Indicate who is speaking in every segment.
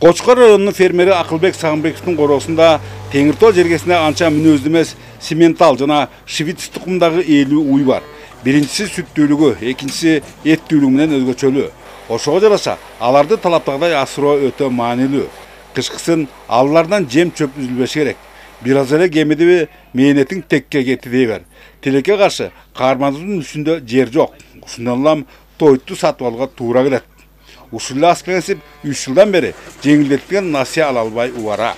Speaker 1: Koçkor rayonunun fermeri Akılbek Sağımbekov'un korosunda Tengirtol jergesinde ança münözlü emas simental jana şivits tukumdagı 50 uy var. Birincisi süttүүлүгү, ikincisi ettүүлүгү менен өзгөчөлүү. Ошого жараша аларды талаптагыдай асыроо өтө маанилүү. Кышкысын алардан жем чөп үзүлбеш керек. Biraz эле кемиди мээнетиң текке кетти дейбер. Тилекке каршы каармандын үстүндө жер жок. Ушундан улам тойту сатып алууга туура келет. Ушул аскенсип 3 жылдан бери жеңилдетилген насыя ала албай убара.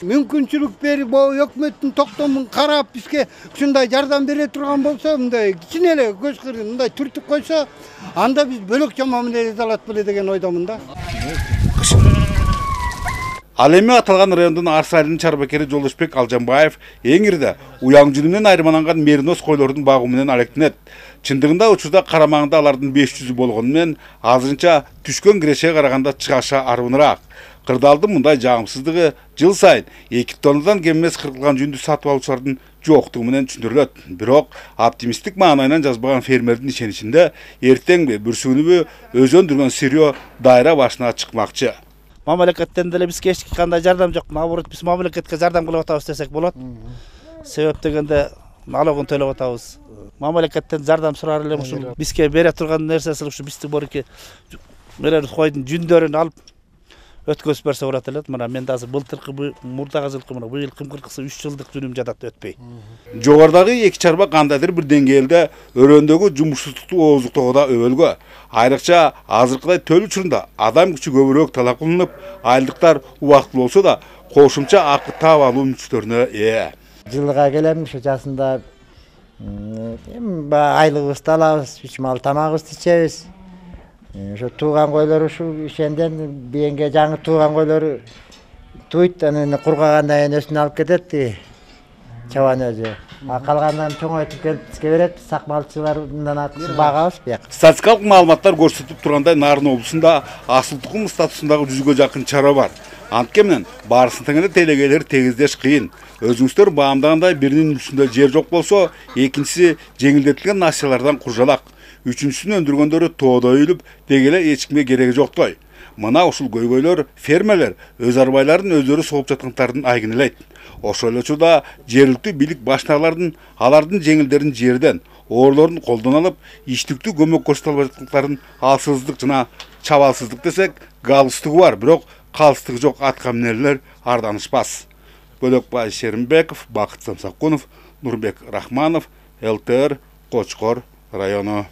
Speaker 2: Мүмкүнчүлүк берип, өкмөттүн токтомун карап, бизге ушундай жардам бере турган болсо, мындай кичине эле көз кырын мындай түртүп койсо, анда биз бөлөк чама менен эзе алат беле деген ойдомун да.
Speaker 1: Ал эми аталган райондун Арсы айылынын чарбакери Жолдошбек Алжанбаев эң ирде уяң жүнүнөн айырмаланган мериноз койлордун багуу менен алектенет. Чындыгында учурда карамагында алардын 500 болгону менен азырынча түшкөн кирешеге караганда чыгаша арбыныраак. Кырдаалдын мындай жагымсыздыгы жыл сайын 2 тоннадан кем эмес кыркылган жүндү сатып алуучулардын жоктугу менен түшүндүрүлөт. Бирок оптимисттик маанайынан жазбаган фермердин ишеничинде эртеңби бүрсүгүнүбү өзөндүргөн сырьё дайра башына чыкмакчы.
Speaker 3: Мамлекеттен деле бизге эч кандай жардам жок. Наоборот, биз мамлекетке жардам кылып атабыз десек болот. Себеп дегенде налогун төлөп атабыз. Мамлекеттен жардам сурар элем ушул бизге бере турган нерсеси ушу биздин борки мерен койдун жүндөрүн алып өткөзүп берсе болот эле. Мына мен азыр былтыркы мурдагы жылкы мына бул жылкы кыркысы 3 жылдык жүнүм жатат өтпөй.
Speaker 1: Жогордагы эки чарба кандайдыр бир деңгээлде өрөөндөгү жумушсуздукту ооздуктоого өбөлгө. Айрыкча азыркыдай төл учурунда адам күчү көбүрөөк талап кылынып, айылдыктар убактылуу болсо да кошумча акы таап алуу мүмкүнчүлүктөрүнө ээ.
Speaker 4: Жылга келем ушу жасында айлыгыбызды алабыз, үч мал тамагыбызды ичебиз. Ошо тууган койлор ушул ишенден бийинге жаңы тууган койлор туйт, анан кургагандан кийин өсүн алып кетет. Чабан өзү. Калгандан чоңойтуп келип бизге берет. Сак малчылардан багабыз бияк.
Speaker 1: Статистикалык маалыматтар көрсөтүп тургандай Нарын облусунда асыл тукум статусундагы 100га жакын чара бар. Анткени менен баарысын тең эле телегелер тегиздеш кыйын. Өзүңүздөр баамдагандай биринин үстүндө жер жок болсо, экинчиси жеңилдетилген насыялардан куржалак. Үчүнчүсүн өндүргөндөрү тоодо үйүлүп, дегеле эч кимге кереги жоктой. Мына ушул көйгөйлөр фермерлер өз арбайларын өздөрү сооп жаткандардын айгинелейт. Ошол эле учурда жергиликтүү бийлик баштагалардын алардын жеңилдерин жерден, ooрлорун колдон алып, иштиктүү көмөк көрсөтө албай жаткандардын алсыздык жана чабалсыздык десек, галстыгы бар, бирок калстыгы жок аткаминерлер арданышпас. Бөлөкбай Шеримбеков, Бакыт Самсакунов, Нурбек Рахманов, ЛТР, Кочкор району.